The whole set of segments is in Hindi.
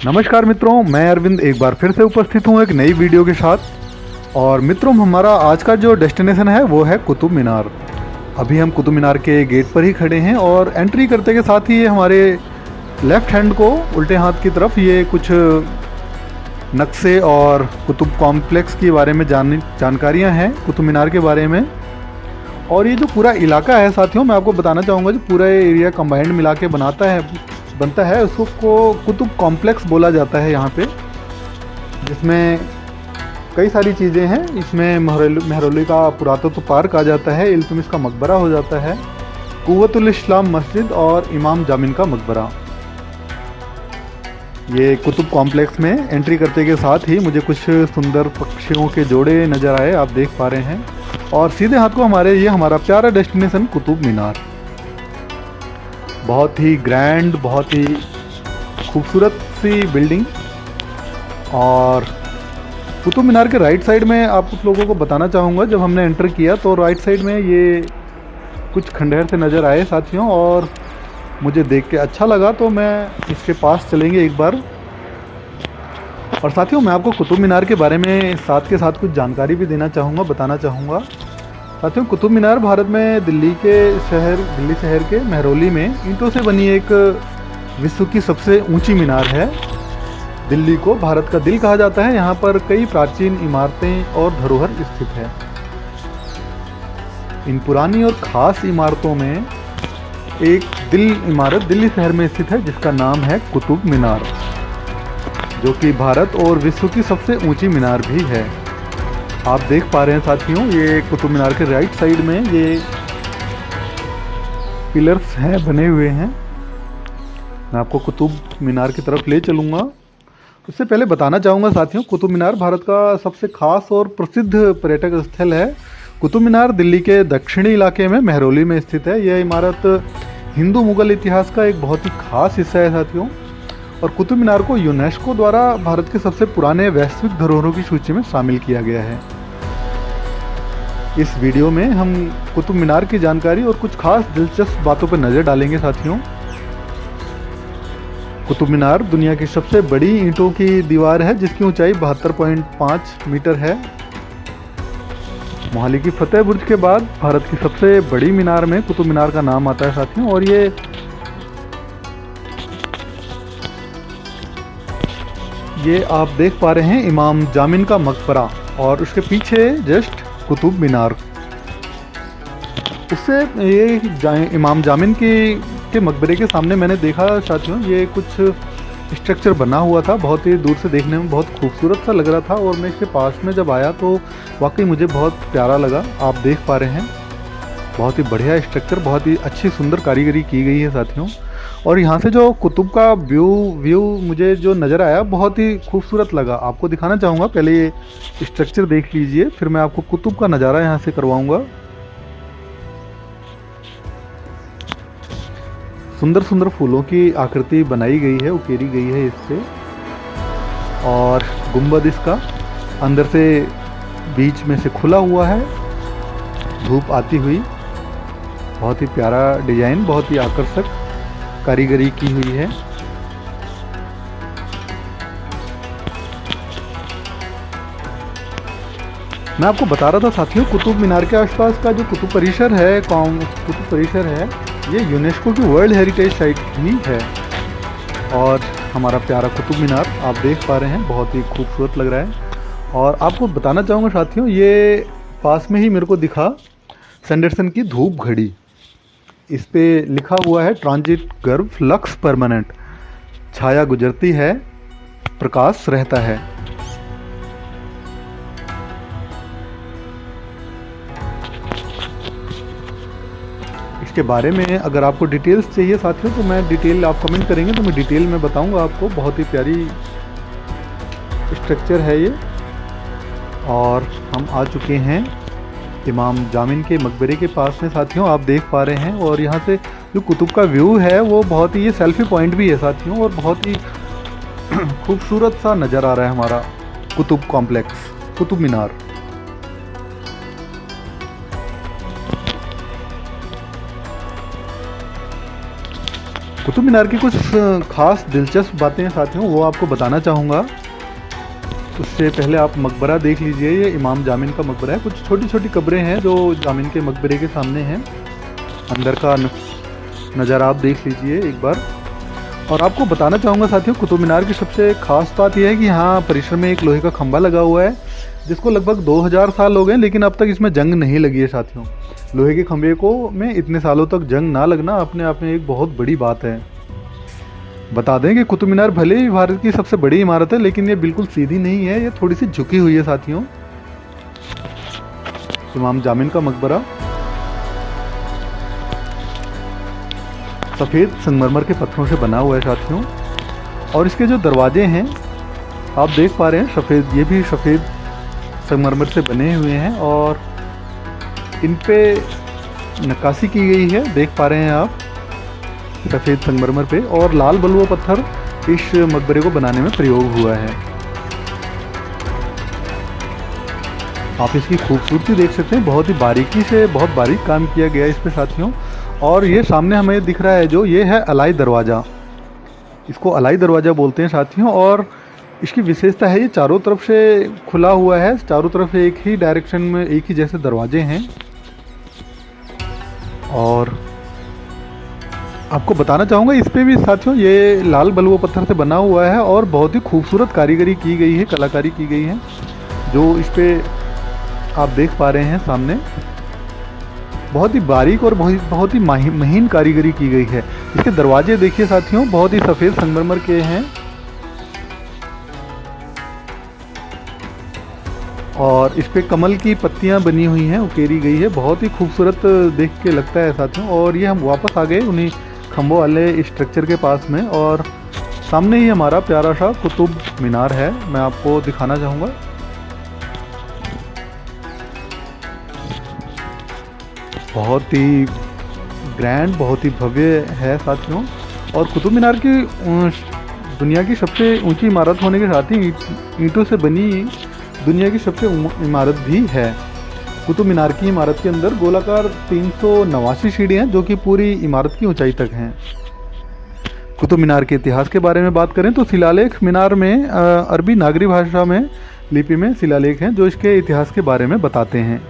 नमस्कार मित्रों, मैं अरविंद एक बार फिर से उपस्थित हूँ एक नई वीडियो के साथ। और मित्रों, हमारा आज का जो डेस्टिनेशन है वो है कुतुब मीनार। अभी हम कुतुब मीनार के गेट पर ही खड़े हैं और एंट्री करते के साथ ही ये हमारे लेफ़्ट हैंड को उल्टे हाथ की तरफ ये कुछ नक्शे और कुतुब कॉम्प्लेक्स के बारे में जानकारियाँ हैं कुतुब मीनार के बारे में। और ये जो पूरा इलाका है साथियों, मैं आपको बताना चाहूँगा, जो पूरा एरिया कंबाइंड मिला के बनता है उसको कुतुब कॉम्प्लेक्स बोला जाता है यहाँ पे, जिसमें कई सारी चीज़ें हैं। इसमें मेहरौली का पुरातत्व पार्क आ जाता है, इल्तुतमिश का मकबरा हो जाता है, कुव्वतुल इस्लाम मस्जिद और इमाम जामिन का मकबरा। ये कुतुब कॉम्प्लेक्स में एंट्री करते के साथ ही मुझे कुछ सुंदर पक्षियों के जोड़े नज़र आए, आप देख पा रहे हैं। और सीधे हाथ को हमारा प्यारा डेस्टिनेशन कुतुब मीनार, बहुत ही ग्रैंड, बहुत ही खूबसूरत सी बिल्डिंग। और कुतुब मीनार के राइट साइड में आप कुछ लोगों को बताना चाहूँगा, जब हमने एंटर किया तो राइट साइड में ये कुछ खंडहर से नज़र आए साथियों, और मुझे देख के अच्छा लगा तो मैं इसके पास चलेंगे एक बार। और साथियों, मैं आपको कुतुब मीनार के बारे में साथ के साथ कुछ जानकारी भी बताना चाहूँगा। साथियों, कुतुब मीनार भारत में दिल्ली शहर के मेहरौली में ईंटों से बनी एक विश्व की सबसे ऊंची मीनार है। दिल्ली को भारत का दिल कहा जाता है। यहाँ पर कई प्राचीन इमारतें और धरोहर स्थित है। इन पुरानी और ख़ास इमारतों में एक इमारत दिल्ली शहर में स्थित है, जिसका नाम है कुतुब मीनार, जो कि भारत और विश्व की सबसे ऊंची मीनार भी है। आप देख पा रहे हैं साथियों, ये कुतुब मीनार के राइट साइड में ये पिलर्स हैं, बने हुए हैं। मैं आपको कुतुब मीनार की तरफ ले चलूँगा। उससे पहले बताना चाहूँगा साथियों, कुतुब मीनार भारत का सबसे खास और प्रसिद्ध पर्यटक स्थल है। कुतुब मीनार दिल्ली के दक्षिणी इलाके में मेहरौली में स्थित है। यह इमारत हिंदू मुगल इतिहास का एक बहुत ही खास हिस्सा है साथियों। और कुतुब मीनार को यूनेस्को द्वारा भारत के सबसे पुराने वैश्विक धरोहरों की सूची में शामिल किया गया है। इस वीडियो में हम कुतुब मीनार की जानकारी और कुछ खास दिलचस्प बातों पर नज़र डालेंगे साथियों। कुतुब मीनार दुनिया की सबसे बड़ी ईंटों की दीवार है, जिसकी ऊंचाई 72.5 मीटर है। मोहाली की फतेह बुर्ज के बाद भारत की सबसे बड़ी मीनार में कुतुब मीनार का नाम आता है साथियों। और ये आप देख पा रहे हैं इमाम जामिन का मकबरा, और उसके पीछे जस्ट कुतुब मीनार। उससे ये इमाम जामिन के मकबरे के सामने मैंने देखा साथियों, ये कुछ स्ट्रक्चर बना हुआ था, बहुत ही दूर से देखने में बहुत खूबसूरत सा लग रहा था। और मैं इसके पास में जब आया तो वाकई मुझे बहुत प्यारा लगा। आप देख पा रहे हैं, बहुत ही बढ़िया स्ट्रक्चर, बहुत ही अच्छी सुंदर कारीगरी की गई है साथियों। और यहाँ से जो कुतुब का व्यू मुझे जो नज़र आया, बहुत ही खूबसूरत लगा। आपको दिखाना चाहूँगा, पहले ये स्ट्रक्चर देख लीजिए, फिर मैं आपको कुतुब का नज़ारा यहाँ से करवाऊँगा। सुंदर सुंदर फूलों की आकृति बनाई गई है, उकेरी गई है इस पे। और गुंबद इसका अंदर से बीच में से खुला हुआ है, धूप आती हुई। बहुत ही प्यारा डिजाइन, बहुत ही आकर्षक कारीगरी की हुई है। मैं आपको बता रहा था साथियों, कुतुब मीनार के आसपास का जो कुतुब परिसर है, ये यूनेस्को की वर्ल्ड हेरिटेज साइट भी है। और हमारा प्यारा कुतुब मीनार आप देख पा रहे हैं, बहुत ही खूबसूरत लग रहा है। और आपको बताना चाहूँगा साथियों, ये पास में ही मेरे को दिखा सैंडरसन की धूप घड़ी। इस पे लिखा हुआ है ट्रांजिट गर्भ लक्स परमानेंट, छाया गुजरती है, प्रकाश रहता है। इसके बारे में अगर आपको डिटेल्स चाहिए साथियों, तो मैं डिटेल, आप कमेंट करेंगे तो मैं डिटेल में बताऊंगा आपको। बहुत ही प्यारी स्ट्रक्चर है ये। और हम आ चुके हैं इमाम जामिन के मकबरे के पास में साथियों, आप देख पा रहे हैं। और यहाँ से जो कुतुब का व्यू है वो बहुत ही, ये सेल्फी पॉइंट भी है साथियों, और बहुत ही खूबसूरत सा नज़र आ रहा है हमारा कुतुब कॉम्प्लेक्स, कुतुब मीनार। कुतुब मीनार की कुछ खास दिलचस्प बातें हैं साथियों, वो आपको बताना चाहूँगा। उससे पहले आप मकबरा देख लीजिए। ये इमाम जामिन का मकबरा है। कुछ छोटी छोटी कब्रें हैं जो जामिन के मकबरे के सामने हैं। अंदर का नज़ारा आप देख लीजिए एक बार। और आपको बताना चाहूँगा साथियों, कुतुब मीनार की सबसे खास बात यह है कि यहाँ परिसर में एक लोहे का खंभा लगा हुआ है, जिसको लगभग 2000 साल हो गए, लेकिन अब तक इसमें जंग नहीं लगी है साथियों। लोहे के खंभे को में इतने सालों तक जंग ना लगना अपने आप में एक बहुत बड़ी बात है। बता दें कि कुतुब मीनार भले ही भारत की सबसे बड़ी इमारत है, लेकिन ये बिल्कुल सीधी नहीं है, ये थोड़ी सी झुकी हुई है साथियों। इमाम जामिन का मकबरा सफ़ेद संगमरमर के पत्थरों से बना हुआ है साथियों। और इसके जो दरवाजे हैं आप देख पा रहे हैं सफ़ेद, ये भी सफ़ेद संगमरमर से बने हुए हैं और इन पे नक्काशी की गई है, देख पा रहे हैं आप सफ़ेद संगमरमर पे। और लाल बलुआ पत्थर इस मकबरे को बनाने में प्रयोग हुआ है। आप इसकी खूबसूरती देख सकते हैं, बहुत ही बारीकी से बहुत बारीक काम किया गया है इस पे साथियों। और ये सामने हमें दिख रहा है जो, ये है अलाई दरवाज़ा, इसको अलाई दरवाज़ा बोलते हैं साथियों। और इसकी विशेषता है ये चारों तरफ से खुला हुआ है, चारों तरफ से एक ही डायरेक्शन में एक ही जैसे दरवाजे हैं। और आपको बताना चाहूँगा इस पे भी साथियों, ये लाल बलुआ पत्थर से बना हुआ है और बहुत ही खूबसूरत कारीगरी की गई है, कलाकारी की गई है, जो इस पे आप देख पा रहे हैं सामने। बहुत ही बारीक और बहुत ही महीन कारीगरी की गई है। इसके दरवाजे देखिए साथियों, बहुत ही सफ़ेद संगमरमर के हैं और इस पे कमल की पत्तियां बनी हुई हैं, उकेरी गई है, बहुत ही खूबसूरत देख के लगता है साथियों। और ये हम वापस आ गए उन्हीं खम्भों वाले स्ट्रक्चर के पास में, और सामने ही हमारा प्यारा सा कुतुब मीनार है, मैं आपको दिखाना चाहूँगा। बहुत ही ग्रैंड, बहुत ही भव्य है साथियों। और कुतुब मीनार की दुनिया की सबसे ऊंची इमारत होने के साथ ही ईंटों से बनी दुनिया की सबसे इमारत भी है। कुतुब मीनार की इमारत के अंदर गोलाकार 389 सीढ़ियाँ हैं, जो कि पूरी इमारत की ऊंचाई तक हैं। कुतुब मीनार के इतिहास के बारे में बात करें तो शिलालेख मीनार में अरबी नागरी भाषा में लिपि में शिलालेख हैं जो इसके इतिहास के बारे में बताते हैं।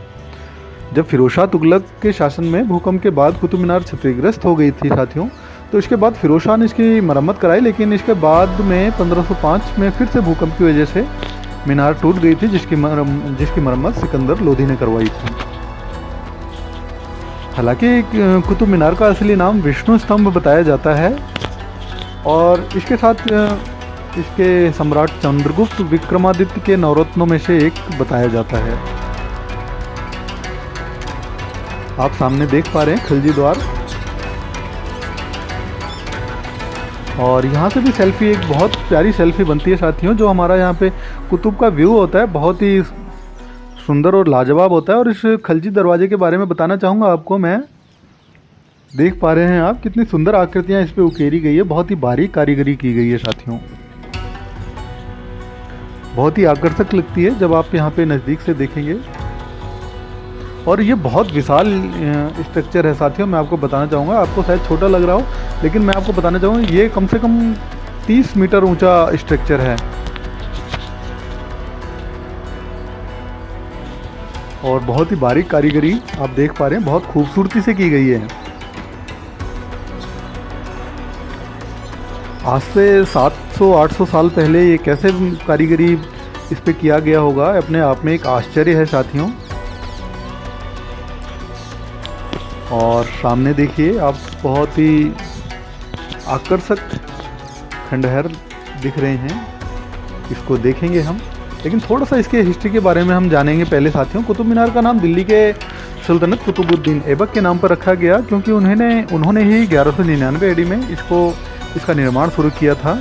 जब फिरोज शाह तुगलक के शासन में भूकंप के बाद कुतुब मीनार क्षतिग्रस्त हो गई थी साथियों, तो इसके बाद फिरोज शाह ने इसकी मरम्मत कराई, लेकिन इसके बाद में 1505 में फिर से भूकंप की वजह से मीनार टूट गई थी, जिसकी मरम्मत सिकंदर लोधी ने करवाई थी। हालांकि कुतुब मीनार का असली नाम विष्णु स्तंभ बताया जाता है और इसके साथ इसके सम्राट चंद्रगुप्त विक्रमादित्य के नवरत्नों में से एक बताया जाता है। आप सामने देख पा रहे हैं खिलजी द्वार, और यहाँ से भी सेल्फी, एक बहुत प्यारी सेल्फी बनती है साथियों। जो हमारा यहाँ पे कुतुब का व्यू होता है बहुत ही सुंदर और लाजवाब होता है। और इस खिलजी दरवाजे के बारे में बताना चाहूँगा आपको मैं। देख पा रहे हैं आप कितनी सुंदर आकृतियाँ इस पे उकेरी गई है, बहुत ही बारीक कारीगरी की गई है साथियों। बहुत ही आकर्षक लगती है जब आप यहाँ पे नज़दीक से देखेंगे। और ये बहुत विशाल स्ट्रक्चर है साथियों। मैं आपको बताना चाहूँगा, आपको शायद छोटा लग रहा हो, लेकिन मैं आपको बताना चाहूँगा ये कम से कम 30 मीटर ऊंचा स्ट्रक्चर है और बहुत ही बारीक कारीगरी आप देख पा रहे हैं, बहुत खूबसूरती से की गई है। आज से 700-800 साल पहले ये कैसे कारीगरी इस पे किया गया होगा, अपने आप में एक आश्चर्य है साथियों। और सामने देखिए आप, बहुत ही आकर्षक खंडहर दिख रहे हैं, इसको देखेंगे हम। लेकिन थोड़ा सा इसके हिस्ट्री के बारे में हम जानेंगे पहले साथियों। कुतुब मीनार का नाम दिल्ली के सुल्तानत कुतुबुद्दीन ऐबक के नाम पर रखा गया, क्योंकि उन्होंने ही 1199 AD में इसका निर्माण शुरू किया था।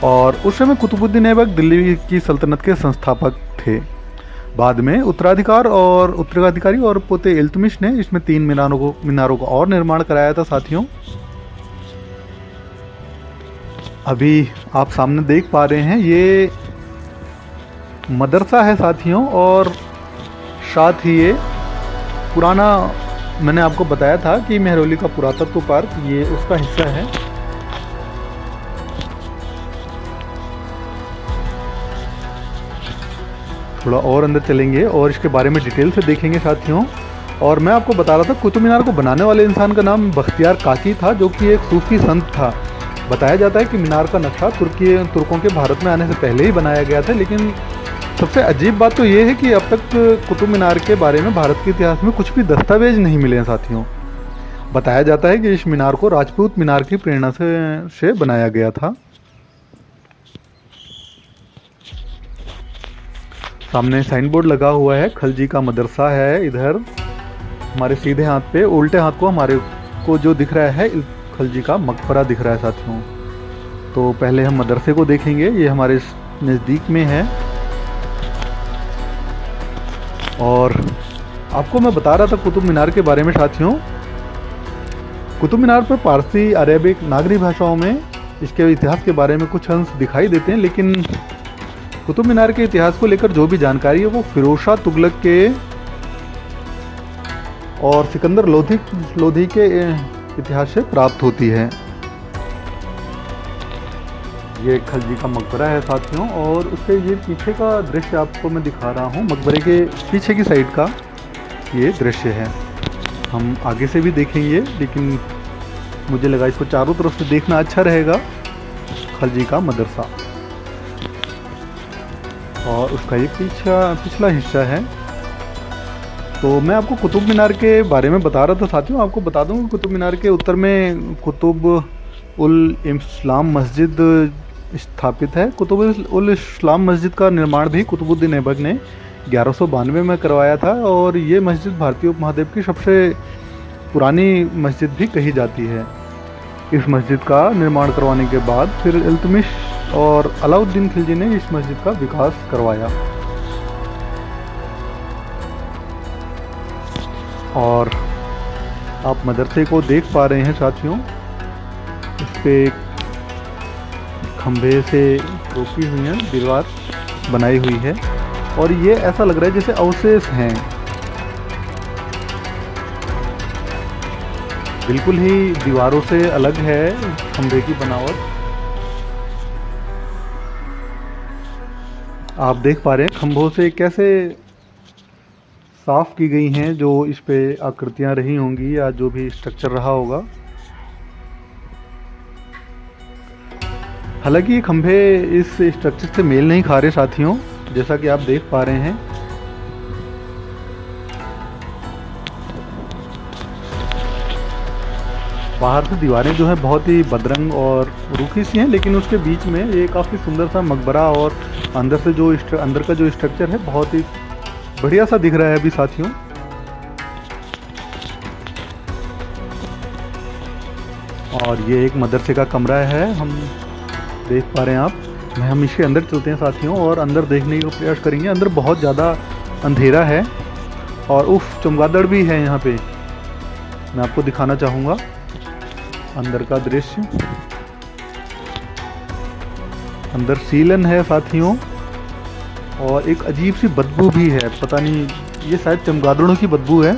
और उस समय कुतुबुद्दीन ऐबक दिल्ली की सल्तनत के संस्थापक थे। बाद में उत्तराधिकारी और पोते इल्तुतमिश ने इसमें 3 मीनारों का और निर्माण कराया था साथियों। अभी आप सामने देख पा रहे हैं ये मदरसा है साथियों, और साथ ही ये पुराना, मैंने आपको बताया था कि मेहरौली का पुरातत्व पार्क ये उसका हिस्सा है। थोड़ा और अंदर चलेंगे और इसके बारे में डिटेल से देखेंगे साथियों। और मैं आपको बता रहा था कुतुब मीनार को बनाने वाले इंसान का नाम बख्तियार काकी था, जो कि एक सूफी संत था। बताया जाता है कि मीनार का नक्शा तुर्कों के भारत में आने से पहले ही बनाया गया था। लेकिन सबसे अजीब बात तो ये है कि अब तक कुतुब मीनार के बारे में भारत के इतिहास में कुछ भी दस्तावेज नहीं मिले हैं साथियों। बताया जाता है कि इस मीनार को राजपूत मीनार की प्रेरणा से बनाया गया था। सामने साइन बोर्ड लगा हुआ है, खलजी का मदरसा है। इधर हमारे सीधे हाथ पे, उल्टे हाथ को हमारे को जो दिख रहा है खलजी का मकबरा दिख रहा है साथियों। तो पहले हम मदरसे को देखेंगे, ये हमारे नज़दीक में है। और आपको मैं बता रहा था कुतुब मीनार के बारे में साथियों। कुतुब मीनार पर पारसी, अरेबिक, नागरी भाषाओं में इसके इतिहास के बारे में कुछ अंश दिखाई देते हैं। लेकिन कुतुब मीनार के इतिहास को लेकर जो भी जानकारी है वो फिरोज शाह तुगलक के और सिकंदर लोधी के इतिहास से प्राप्त होती है। ये खलजी का मकबरा है साथियों, और उसके ये पीछे का दृश्य आपको मैं दिखा रहा हूँ। मकबरे के पीछे की साइड का ये दृश्य है। हम आगे से भी देखेंगे, लेकिन मुझे लगा इसको चारों तरफ से देखना अच्छा रहेगा। खलजी का मदरसा और उसका ये पिछला हिस्सा है। तो मैं आपको कुतुब मीनार के बारे में बता रहा था साथियों। आपको बता दूं कि कुतुब मीनार के उत्तर में कुतुब उल इस्लाम मस्जिद स्थापित है। कुतुब उल इस्लाम मस्जिद का निर्माण भी कुतुबुद्दीन ऐबक ने 1192 में करवाया था, और ये मस्जिद भारतीय उपमहाद्वीप की सबसे पुरानी मस्जिद भी कही जाती है। इस मस्जिद का निर्माण करवाने के बाद फिर इल्तुतमिश और अलाउद्दीन खिलजी ने इस मस्जिद का विकास करवाया। और आप मदरसे को देख पा रहे हैं साथियों। इस पे खंभे से रोकी हुई है, दीवार बनाई हुई है, और ये ऐसा लग रहा है जैसे अवशेष हैं। बिल्कुल ही दीवारों से अलग है खंभे की बनावट। आप देख पा रहे हैं खंभों से कैसे साफ की गई हैं, जो इस पे आकृतियां रही होंगी या जो भी स्ट्रक्चर रहा होगा। हालांकि ये खंभे इस स्ट्रक्चर से मेल नहीं खा रहे साथियों, जैसा कि आप देख पा रहे हैं। बाहर से दीवारें जो है बहुत ही बदरंग और रूखी सी हैं, लेकिन उसके बीच में ये काफ़ी सुंदर सा मकबरा, और अंदर से जो अंदर का जो स्ट्रक्चर है बहुत ही बढ़िया सा दिख रहा है अभी साथियों। और ये एक मदरसे का कमरा है, हम देख पा रहे हैं आप। हम इसके अंदर चलते हैं साथियों, और अंदर देखने का प्रयास करेंगे। अंदर बहुत ज़्यादा अंधेरा है, और उफ, चमगादड़ भी है यहाँ पे। मैं आपको दिखाना चाहूँगा अंदर का दृश्य। अंदर सीलन है साथियों, और एक अजीब सी बदबू भी है। पता नहीं, ये शायद चमगादड़ों की बदबू है।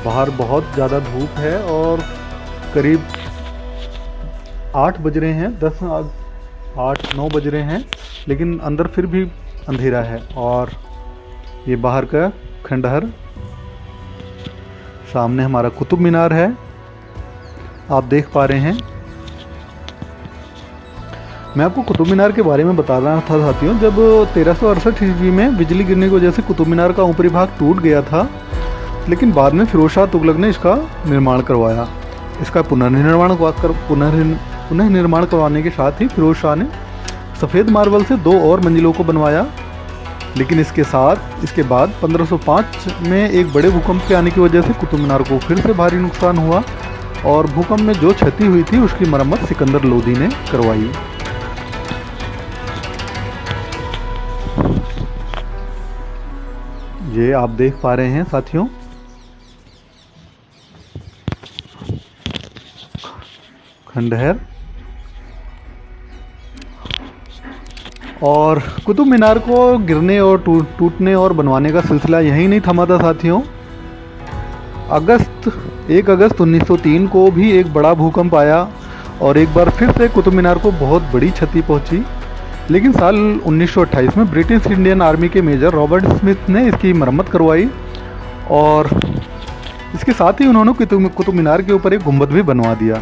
बाहर बहुत ज़्यादा धूप है, और करीब 8 बज रहे हैं, 8-9 बज रहे हैं, लेकिन अंदर फिर भी अंधेरा है। और ये बाहर का खंडहर, सामने हमारा कुतुब मीनार है, आप देख पा रहे हैं। मैं आपको कुतुब मीनार के बारे में बता रहा था साथियों। जब 1368 ईस्वी में बिजली गिरने की वजह से कुतुब मीनार का ऊपरी भाग टूट गया था, लेकिन बाद में फिरोज शाह तुगलक ने इसका निर्माण करवाया। इसका पुनर्निर्माण करवाने के साथ ही फिरोज शाह ने सफ़ेद मार्बल से 2 और मंजिलों को बनवाया। लेकिन इसके बाद 1505 में एक बड़े भूकंप के आने की वजह से कुतुब मीनार को फिर से भारी नुकसान हुआ, और भूकंप में जो क्षति हुई थी उसकी मरम्मत सिकंदर लोदी ने करवाई। ये आप देख पा रहे हैं साथियों, खंडहर। और कुतुब मीनार को गिरने और टूटने और बनवाने का सिलसिला यहीं नहीं थमा था साथियों। 1 अगस्त 1903 को भी एक बड़ा भूकंप आया, और एक बार फिर से कुतुब मीनार को बहुत बड़ी क्षति पहुंची। लेकिन साल 1928 में ब्रिटिश इंडियन आर्मी के मेजर रॉबर्ट स्मिथ ने इसकी मरम्मत करवाई और इसके साथ ही उन्होंने कुतुब मीनार के ऊपर एक गुंबद भी बनवा दिया।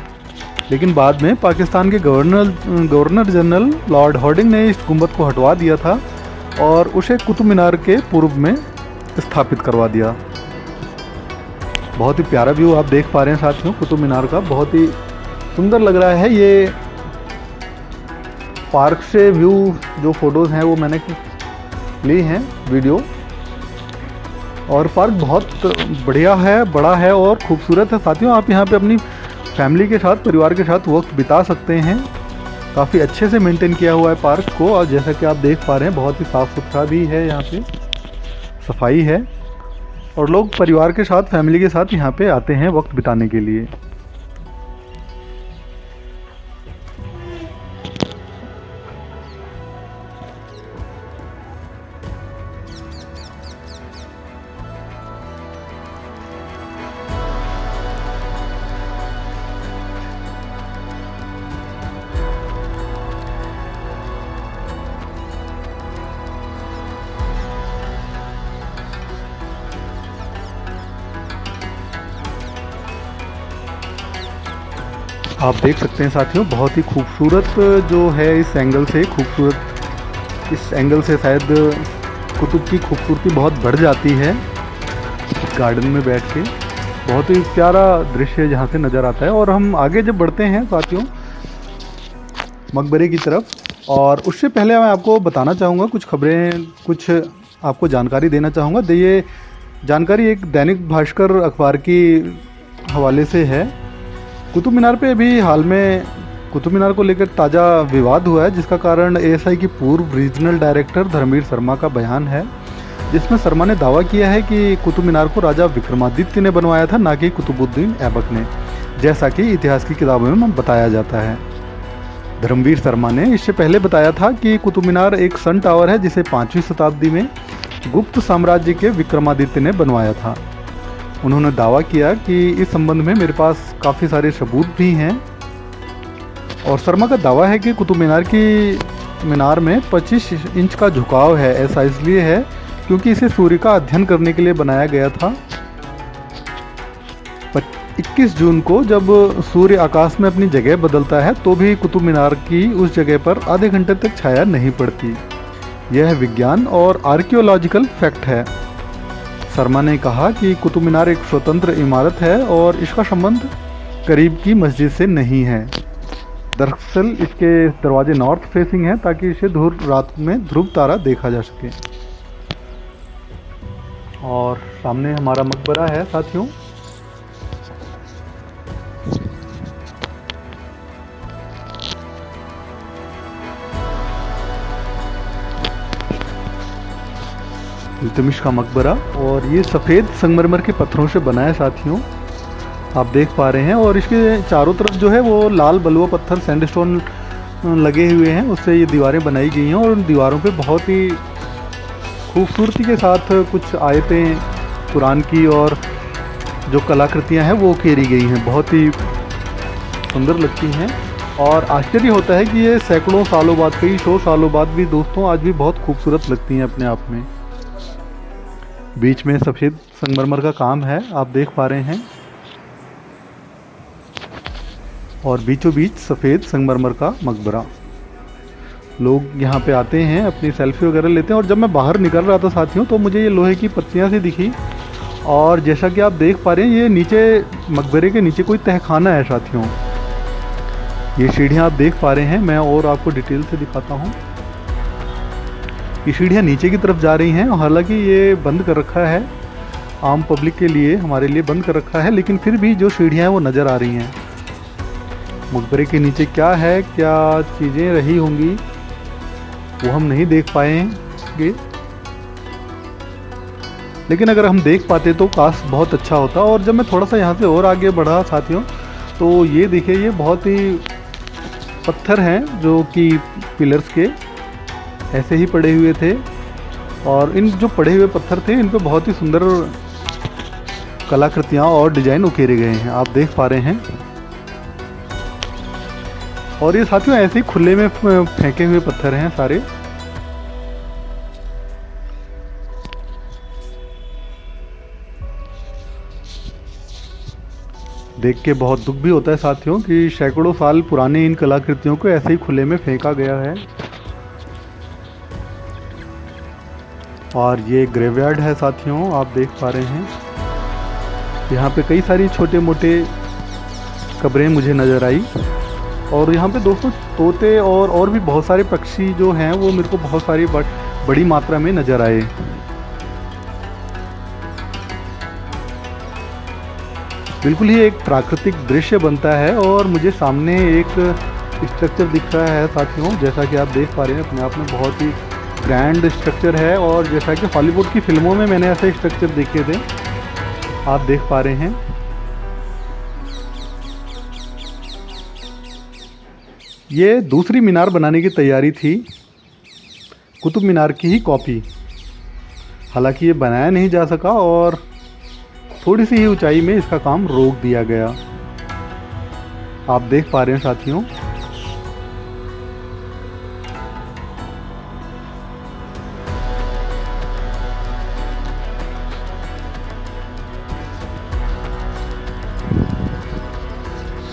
लेकिन बाद में पाकिस्तान के गवर्नर जनरल लॉर्ड हॉर्डिंग ने इस गुंबद को हटवा दिया था और उसे कुतुब मीनार के पूर्व में स्थापित करवा दिया। बहुत ही प्यारा व्यू आप देख पा रहे हैं साथियों कुतुब मीनार का, बहुत ही सुंदर लग रहा है। ये पार्क से व्यू जो फोटोज़ हैं वो मैंने ली हैं वीडियो, और पार्क बहुत बढ़िया है, बड़ा है और खूबसूरत है साथियों। आप यहाँ पे अपनी फैमिली के साथ, परिवार के साथ वक्त बिता सकते हैं। काफ़ी अच्छे से मेंटेन किया हुआ है पार्क को, और जैसा कि आप देख पा रहे हैं बहुत ही साफ़ सुथरा भी है, यहाँ पे सफाई है और लोग परिवार के साथ, फैमिली के साथ यहाँ पे आते हैं वक्त बिताने के लिए। आप देख सकते हैं साथियों बहुत ही खूबसूरत जो है इस एंगल से, इस एंगल से शायद कुतुब की खूबसूरती बहुत बढ़ जाती है। गार्डन में बैठ के बहुत ही प्यारा दृश्य जहाँ से नज़र आता है। और हम आगे जब बढ़ते हैं साथियों मकबरे की तरफ, और उससे पहले मैं आपको बताना चाहूँगा कुछ खबरें, कुछ आपको जानकारी देना चाहूँगा। ये जानकारी एक दैनिक भास्कर अखबार की हवाले से है। कुतुब मीनार पे अभी हाल में कुतुब मीनार को लेकर ताज़ा विवाद हुआ है, जिसका कारण एएसआई की पूर्व रीजनल डायरेक्टर धर्मवीर शर्मा का बयान है, जिसमें शर्मा ने दावा किया है कि कुतुब मीनार को राजा विक्रमादित्य ने बनवाया था, ना कि कुतुबुद्दीन ऐबक ने, जैसा कि इतिहास की किताबों में बताया जाता है। धर्मवीर शर्मा ने इससे पहले बताया था कि कुतुब मीनार एक सन टावर है, जिसे 5वीं शताब्दी में गुप्त साम्राज्य के विक्रमादित्य ने बनवाया था। उन्होंने दावा किया कि इस संबंध में मेरे पास काफ़ी सारे सबूत भी हैं। और शर्मा का दावा है कि कुतुब मीनार में 25 इंच का झुकाव है। ऐसा इसलिए है क्योंकि इसे सूर्य का अध्ययन करने के लिए बनाया गया था। 21 जून को जब सूर्य आकाश में अपनी जगह बदलता है तो भी कुतुब मीनार की उस जगह पर आधे घंटे तक छाया नहीं पड़ती। यह विज्ञान और आर्कियोलॉजिकल फैक्ट है। शर्मा ने कहा कि कुतुब मीनार एक स्वतंत्र इमारत है और इसका संबंध करीब की मस्जिद से नहीं है। दरअसल इसके दरवाजे नॉर्थ फेसिंग हैं ताकि इसे रात में ध्रुव तारा देखा जा सके। और सामने हमारा मकबरा है साथियों। इल्तुतमिश का मकबरा, और ये सफ़ेद संगमरमर के पत्थरों से बना है साथियों, आप देख पा रहे हैं। और इसके चारों तरफ जो है वो लाल बलुआ पत्थर सैंडस्टोन लगे हुए हैं, उससे ये दीवारें बनाई गई हैं। और उन दीवारों पे बहुत ही खूबसूरती के साथ कुछ आयतें कुरान की और जो कलाकृतियाँ हैं वो उकेरी गई हैं, बहुत ही सुंदर लगती हैं। और आश्चर्य होता है कि ये सैकड़ों सालों बाद, कई 100 सालों बाद भी दोस्तों आज भी बहुत खूबसूरत लगती हैं अपने आप में। बीच में सफ़ेद संगमरमर का काम है, आप देख पा रहे हैं, और बीचों बीच सफ़ेद संगमरमर का मकबरा। लोग यहाँ पे आते हैं, अपनी सेल्फी वगैरह लेते हैं। और जब मैं बाहर निकल रहा था साथियों तो मुझे ये लोहे की पत्तियाँ सी दिखी, और जैसा कि आप देख पा रहे हैं ये नीचे मकबरे के नीचे कोई तहखाना है साथियों। ये सीढ़ियाँ आप देख पा रहे हैं, मैं और आपको डिटेल से दिखाता हूँ। ये सीढ़ियाँ नीचे की तरफ जा रही हैं, हालांकि ये बंद कर रखा है आम पब्लिक के लिए, हमारे लिए बंद कर रखा है, लेकिन फिर भी जो सीढ़ियाँ हैं वो नज़र आ रही हैं। मकबरे के नीचे क्या है, क्या चीज़ें रही होंगी वो हम नहीं देख पाएंगे, लेकिन अगर हम देख पाते तो काश बहुत अच्छा होता। और जब मैं थोड़ा सा यहाँ से और आगे बढ़ा साथियों तो ये देखिए, ये बहुत ही पत्थर हैं जो कि पिलर्स के ऐसे ही पड़े हुए थे, और इन जो पड़े हुए पत्थर थे इन पे बहुत ही सुंदर कलाकृतियाँ और डिजाइन उकेरे गए हैं, आप देख पा रहे हैं। और ये साथियों ऐसे ही खुले में फेंके हुए पत्थर हैं सारे। देख के बहुत दुख भी होता है साथियों कि सैकड़ों साल पुरानी इन कलाकृतियों को ऐसे ही खुले में फेंका गया है। और ये ग्रेवयार्ड है साथियों, आप देख पा रहे हैं यहाँ पे कई सारी छोटे मोटे कब्रें मुझे नज़र आई। और यहाँ पे दोस्तों तोते और भी बहुत सारे पक्षी जो हैं वो मेरे को बहुत सारी बड़ी मात्रा में नज़र आए। बिल्कुल ही एक प्राकृतिक दृश्य बनता है। और मुझे सामने एक स्ट्रक्चर दिख रहा है साथियों, जैसा कि आप देख पा रहे हैं अपने आप में बहुत ही ग्रैंड स्ट्रक्चर है। और जैसा कि हॉलीवुड की फिल्मों में मैंने ऐसे स्ट्रक्चर देखे थे, आप देख पा रहे हैं। ये दूसरी मीनार बनाने की तैयारी थी, कुतुब मीनार की ही कॉपी। हालांकि ये बनाया नहीं जा सका और थोड़ी सी ही ऊंचाई में इसका काम रोक दिया गया। आप देख पा रहे हैं साथियों।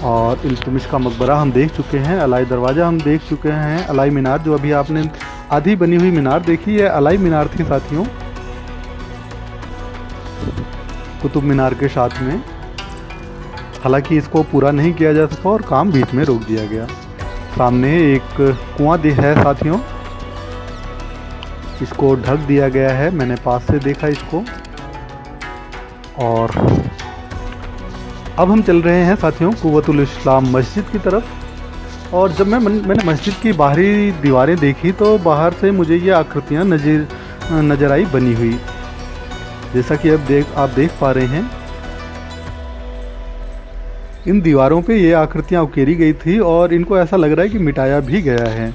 और इल्तुतमिश का मकबरा हम देख चुके हैं, अलाई दरवाज़ा हम देख चुके हैं। अलाई मीनार जो अभी आपने आधी बनी हुई मीनार देखी है, अलाई मीनार थी साथियों, कुतुब मीनार के साथ में। हालांकि इसको पूरा नहीं किया जा सका और काम बीच में रोक दिया गया। सामने एक कुआं है साथियों, इसको ढक दिया गया है, मैंने पास से देखा इसको। और अब हम चल रहे हैं साथियों कुव्वतुल इस्लाम मस्जिद की तरफ। और जब मैंने मस्जिद की बाहरी दीवारें देखी तो बाहर से मुझे ये आकृतियाँ नज़र आई बनी हुई, जैसा कि आप देख पा रहे हैं। इन दीवारों पे ये आकृतियाँ उकेरी गई थी और इनको ऐसा लग रहा है कि मिटाया भी गया है।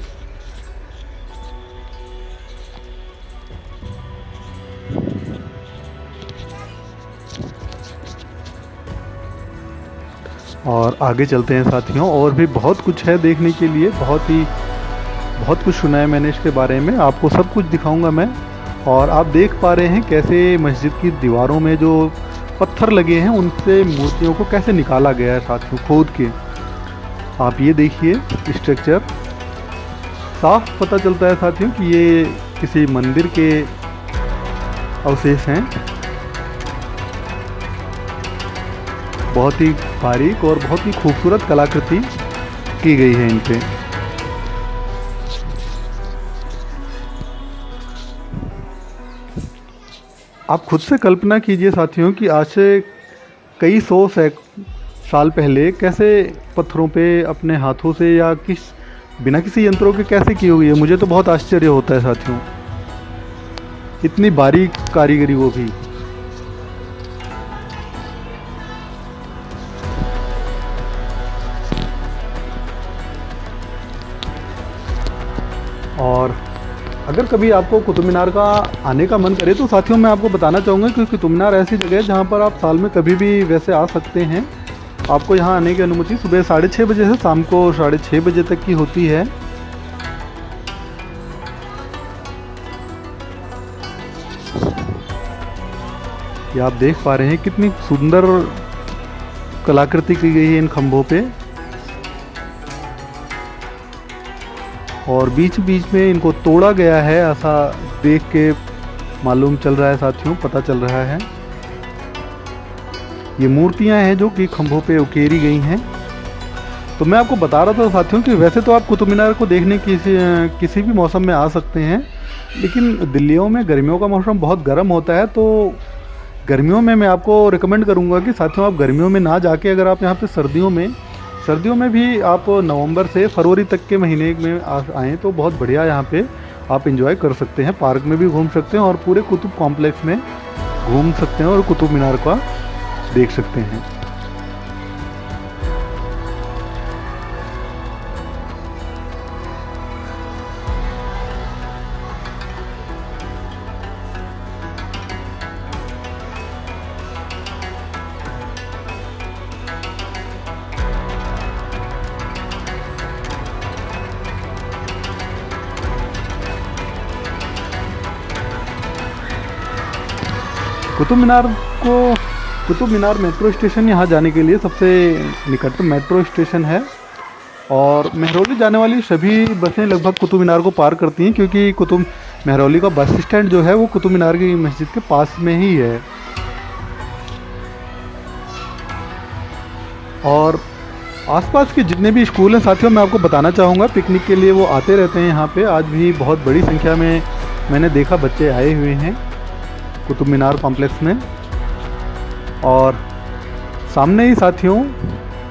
और आगे चलते हैं साथियों, और भी बहुत कुछ है देखने के लिए, बहुत कुछ सुना है मैंने इसके बारे में, आपको सब कुछ दिखाऊंगा मैं। और आप देख पा रहे हैं कैसे मस्जिद की दीवारों में जो पत्थर लगे हैं उनसे मूर्तियों को कैसे निकाला गया है साथियों, खोद के। आप ये देखिए स्ट्रक्चर, साफ पता चलता है साथियों कि ये किसी मंदिर के अवशेष हैं। बहुत ही बारीक और बहुत ही खूबसूरत कलाकृति की गई है इन पे। आप खुद से कल्पना कीजिए साथियों कि आज से कई सौ साल पहले कैसे पत्थरों पे अपने हाथों से या बिना किसी यंत्रों के कैसे की हुई है। मुझे तो बहुत आश्चर्य होता है साथियों, इतनी बारीक कारीगरी वो भी। और अगर कभी आपको कुतुब मीनार का आने का मन करे तो साथियों मैं आपको बताना चाहूँगा कि कुतुब मीनार ऐसी जगह है जहाँ पर आप साल में कभी भी वैसे आ सकते हैं। आपको यहाँ आने की अनुमति सुबह 6:30 बजे से शाम को 6:30 बजे तक की होती है। ये आप देख पा रहे हैं कितनी सुंदर कलाकृति की गई है इन खंभों पे, और बीच बीच में इनको तोड़ा गया है, ऐसा देख के मालूम चल रहा है साथियों, पता चल रहा है। ये मूर्तियां हैं जो कि खंभों पे उकेरी गई हैं। तो मैं आपको बता रहा था साथियों कि वैसे तो आप कुतुब मीनार को देखने किसी भी मौसम में आ सकते हैं, लेकिन दिल्लियों में गर्मियों का मौसम बहुत गर्म होता है। तो गर्मियों में मैं आपको रिकमेंड करूंगा कि साथियों आप गर्मियों में ना जाके अगर आप यहाँ पे सर्दियों में भी आप नवंबर से फरवरी तक के महीने में आएँ तो बहुत बढ़िया यहाँ पे आप एंजॉय कर सकते हैं। पार्क में भी घूम सकते हैं और पूरे कुतुब कॉम्प्लेक्स में घूम सकते हैं और कुतुब मीनार का देख सकते हैं। कुतुब मीनार मेट्रो स्टेशन यहाँ जाने के लिए सबसे निकटतम मेट्रो स्टेशन है और महरौली जाने वाली सभी बसें लगभग कुतुब मीनार को पार करती हैं, क्योंकि महरौली का बस स्टैंड जो है वो कुतुब मीनार की मस्जिद के पास में ही है। और आसपास के जितने भी स्कूल हैं साथियों, मैं आपको बताना चाहूँगा पिकनिक के लिए वो आते रहते हैं यहाँ पे। आज भी बहुत बड़ी संख्या में मैंने देखा बच्चे आए हुए हैं कुतुब मीनार कॉम्प्लेक्स में। और सामने ही साथियों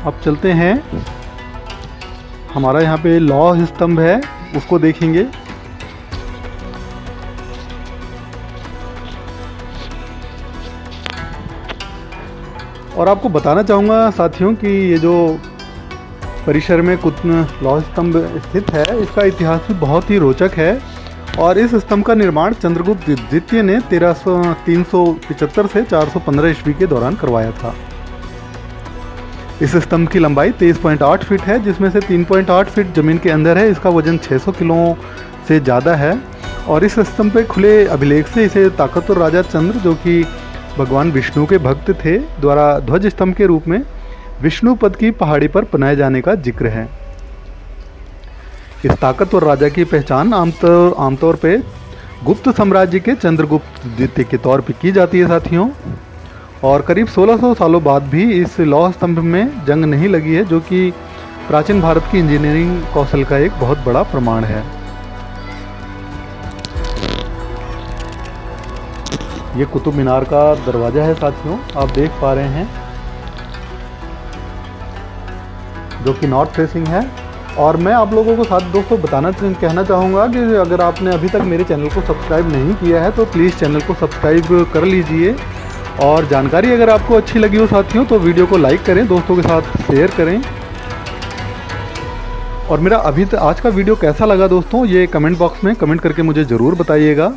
अब चलते हैं, हमारा यहाँ पे लौह स्तंभ है उसको देखेंगे। और आपको बताना चाहूँगा साथियों कि ये जो परिसर में लौह स्तंभ स्थित है इसका इतिहास भी बहुत ही रोचक है। और इस स्तंभ का निर्माण चंद्रगुप्त द्वितीय ने 375 से 415 ईस्वी के दौरान करवाया था। इस स्तंभ की लंबाई 23.8 फीट है, जिसमें से 3.8 फीट जमीन के अंदर है। इसका वजन 600 किलो से ज़्यादा है। और इस स्तंभ पे खुले अभिलेख से इसे ताकतवर राजा चंद्र, जो कि भगवान विष्णु के भक्त थे, द्वारा ध्वज स्तंभ के रूप में विष्णु पद की पहाड़ी पर बनाए जाने का जिक्र है। इस ताकतवर राजा की पहचान आमतौर पे गुप्त साम्राज्य के चंद्रगुप्त द्वितीय के तौर पर की जाती है साथियों। और करीब 1600 सालों बाद भी इस लौह स्तंभ में जंग नहीं लगी है, जो कि प्राचीन भारत की इंजीनियरिंग कौशल का एक बहुत बड़ा प्रमाण है। ये कुतुब मीनार का दरवाज़ा है साथियों, आप देख पा रहे हैं, जो कि नॉर्थ फेसिंग है। और मैं आप लोगों को साथ दोस्तों कहना चाहूँगा कि अगर आपने अभी तक मेरे चैनल को सब्सक्राइब नहीं किया है तो प्लीज़ चैनल को सब्सक्राइब कर लीजिए। और जानकारी अगर आपको अच्छी लगी हो साथियों तो वीडियो को लाइक करें, दोस्तों के साथ शेयर करें। और मेरा आज का वीडियो कैसा लगा दोस्तों, ये कमेंट बॉक्स में कमेंट करके मुझे ज़रूर बताइएगा।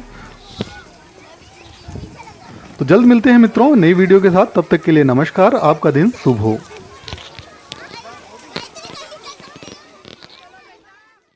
तो जल्द मिलते हैं मित्रों नई वीडियो के साथ, तब तक के लिए नमस्कार, आपका दिन शुभ हो।